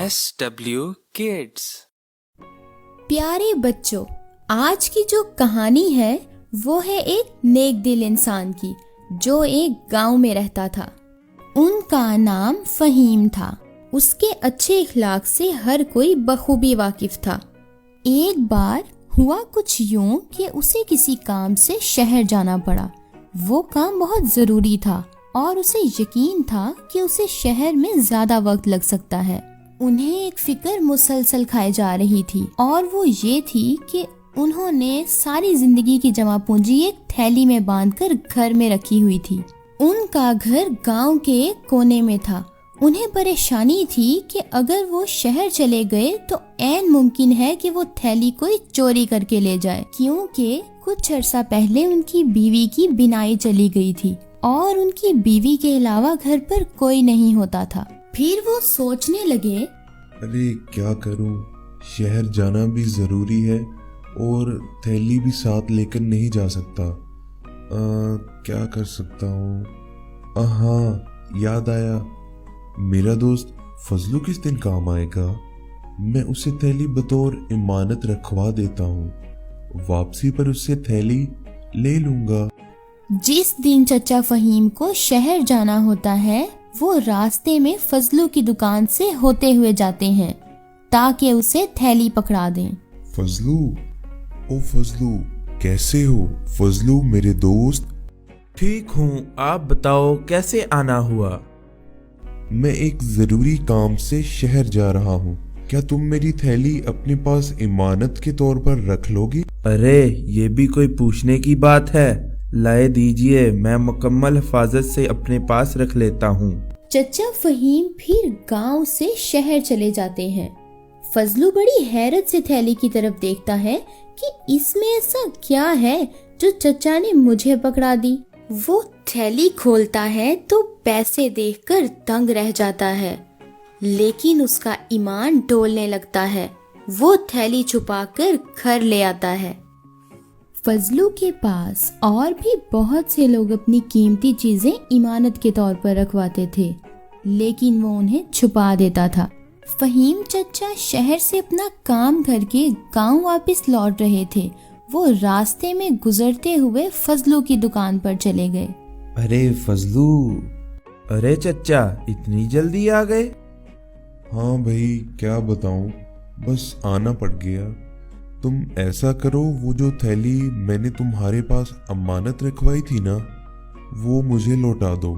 SW Kids। प्यारे बच्चों, आज की जो कहानी है वो है एक नेक दिल इंसान की जो एक गांव में रहता था। उनका नाम फहीम था। उसके अच्छे इखलाक से हर कोई बखूबी वाकिफ था। एक बार हुआ कुछ यूं कि उसे किसी काम से शहर जाना पड़ा। वो काम बहुत ज़रूरी था और उसे यकीन था कि उसे शहर में ज़्यादा वक्त लग सकता है। उन्हें एक फिक्र मुसलसल खाए जा रही थी और वो ये थी कि उन्होंने सारी जिंदगी की जमा पूंजी एक थैली में बांधकर घर में रखी हुई थी। उनका घर गांव के एक कोने में था। उन्हें परेशानी थी कि अगर वो शहर चले गए तो ऐन मुमकिन है कि वो थैली कोई चोरी करके ले जाए, क्योंकि कुछ अर्सा पहले उनकी बीवी की बिनाई चली गई थी और उनकी बीवी के अलावा घर पर कोई नहीं होता था। फिर वो सोचने लगे, अरे क्या करूं, शहर जाना भी जरूरी है और थैली भी साथ लेकर नहीं जा सकता। क्या कर सकता हूँ? हाँ, याद आया, मेरा दोस्त फजलू किस दिन काम आएगा। मैं उसे थैली बतौर इमानत रखवा देता हूँ, वापसी पर उससे थैली ले लूंगा। जिस दिन चचा फहीम को शहर जाना होता है वो रास्ते में फजलू की दुकान से होते हुए जाते हैं ताकि उसे थैली पकड़ा दें। फजलू, ओ फजलू, कैसे हो? फजलू मेरे दोस्त। ठीक हूँ, आप बताओ कैसे आना हुआ? मैं एक जरूरी काम से शहर जा रहा हूँ, क्या तुम मेरी थैली अपने पास इमानत के तौर पर रख लोगी? अरे ये भी कोई पूछने की बात है, लाए दीजिए, मैं मुकम्मल हिफाजत से अपने पास रख लेता हूँ। चचा फहीम फिर गांव से शहर चले जाते हैं। फजलू बड़ी हैरत से थैली की तरफ देखता है कि इसमें ऐसा क्या है जो चचा ने मुझे पकड़ा दी। वो थैली खोलता है तो पैसे देखकर दंग रह जाता है, लेकिन उसका ईमान डोलने लगता है। वो थैली छुपाकर घर ले आता है। फजलू के पास और भी बहुत से लोग अपनी कीमती चीजें इमानत के तौर पर रखवाते थे, लेकिन वो उन्हें छुपा देता था। फहीम चचा शहर से अपना काम करके गांव वापस लौट रहे थे। वो रास्ते में गुजरते हुए फजलू की दुकान पर चले गए। अरे फजलू, अरे चचा इतनी जल्दी आ गए? हाँ भाई, क्या बताऊं, बस आना पड़ गया। तुम ऐसा करो, वो जो थैली मैंने तुम्हारे पास अमानत रखवाई थी ना, वो मुझे लौटा दो,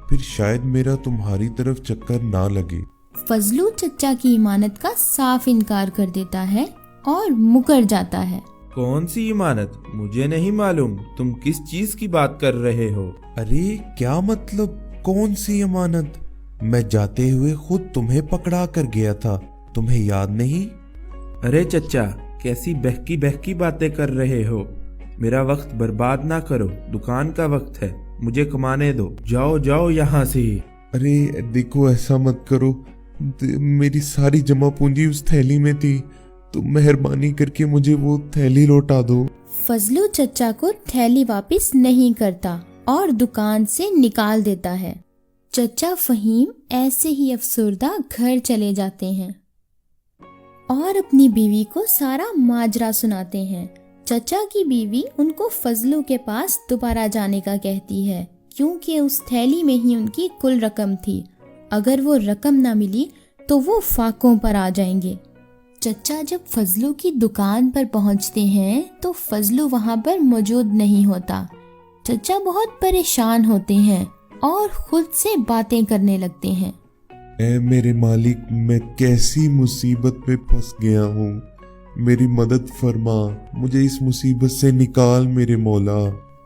फिर शायद मेरा तुम्हारी तरफ चक्कर ना लगे। फजलू चचा की इमानत का साफ इनकार कर देता है और मुकर जाता है। कौन सी इमानत? मुझे नहीं मालूम, तुम किस चीज की बात कर रहे हो? अरे क्या मतलब कौन सी अमानत? मैं जाते हुए खुद तुम्हें पकड़ा कर गया था, तुम्हें याद नहीं? अरे चचा, कैसी बहकी बहकी बातें कर रहे हो? मेरा वक्त बर्बाद ना करो, दुकान का वक्त है, मुझे कमाने दो, जाओ जाओ यहाँ से। अरे देखो, ऐसा मत करो, मेरी सारी जमा पूंजी उस थैली में थी, तो मेहरबानी करके मुझे वो थैली लौटा दो। फजलू चचा को थैली वापस नहीं करता और दुकान से निकाल देता है। चचा फहीम ऐसे ही अफसुर्दा घर चले जाते हैं और अपनी बीवी को सारा माजरा सुनाते हैं। चचा की बीवी उनको फजलू के पास दोबारा जाने का कहती है, क्योंकि उस थैली में ही उनकी कुल रकम थी। अगर वो रकम ना मिली तो वो फाकों पर आ जाएंगे। चचा जब फजलू की दुकान पर पहुंचते हैं तो फजलू वहां पर मौजूद नहीं होता। चचा बहुत परेशान होते हैं और खुद से बातें करने लगते हैं। ऐ मेरे मालिक, मैं कैसी मुसीबत में फंस गया हूँ, मेरी मदद फरमा, मुझे इस मुसीबत से निकाल मेरे मौला।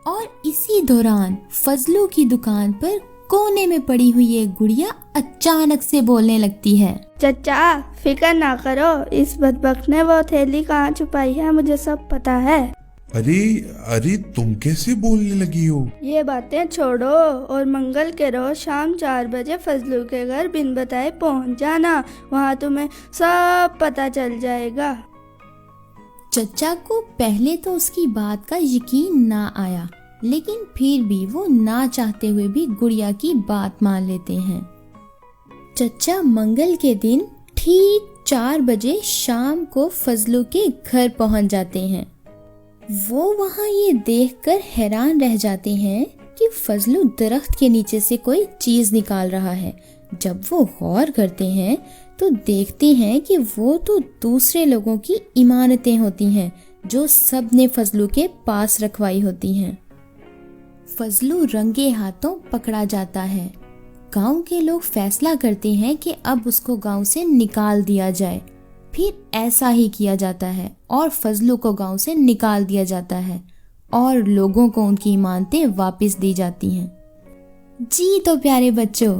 और इसी दौरान फजलू की दुकान पर कोने में पड़ी हुई एक गुड़िया अचानक से बोलने लगती है, चचा फिक्र ना करो, इस बदबख्त ने वो थैली कहाँ छुपाई है मुझे सब पता है। अरे अरे, तुम कैसे बोलने लगी हो? ये बातें छोड़ो और मंगल के रोज शाम 4 बजे फजलू के घर बिन बताए पहुंच जाना, वहाँ तुम्हें सब पता चल जाएगा। चचा को पहले तो उसकी बात का यकीन ना आया, लेकिन फिर भी वो ना चाहते हुए भी गुड़िया की बात मान लेते हैं। चचा मंगल के दिन ٹھیک 4 بجے شام کو فضلو کے گھر پہنچ جاتے ہیں۔ وہ وہاں یہ دیکھ کر حیران رہ جاتے ہیں کہ فضلو درخت کے نیچے سے کوئی چیز نکال رہا ہے۔ جب وہ غور کرتے ہیں تو دیکھتے ہیں کہ وہ تو دوسرے لوگوں کی امانتیں ہوتی ہیں جو سب نے فضلو کے پاس رکھوائی ہوتی ہیں۔ فضلو رنگے ہاتھوں پکڑا جاتا ہے۔ گاؤں کے لوگ فیصلہ کرتے ہیں کہ اب اس کو گاؤں سے نکال دیا جائے۔ پھر ایسا ہی کیا جاتا ہے اور فضلو کو گاؤں سے نکال دیا جاتا ہے اور لوگوں کو ان کی امانتیں واپس دی جاتی ہیں۔ جی تو پیارے بچوں،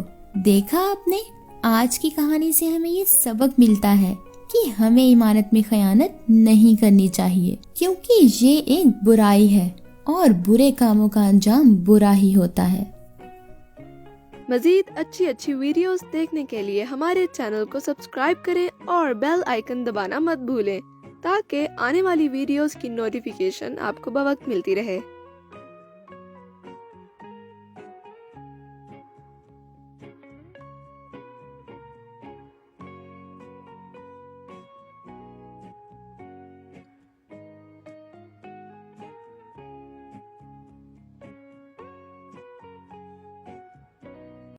دیکھا آپ نے، آج کی کہانی سے ہمیں یہ سبق ملتا ہے کہ ہمیں امانت میں خیانت نہیں کرنی چاہیے، کیونکہ یہ ایک برائی ہے اور برے کاموں کا انجام برا ہی ہوتا ہے۔ مزید اچھی ویڈیوز دیکھنے کے لیے ہمارے چینل کو سبسکرائب کریں اور بیل آئیکن دبانا مت بھولیں تاکہ آنے والی ویڈیوز کی نوٹیفیکیشن آپ کو بوقت ملتی رہے۔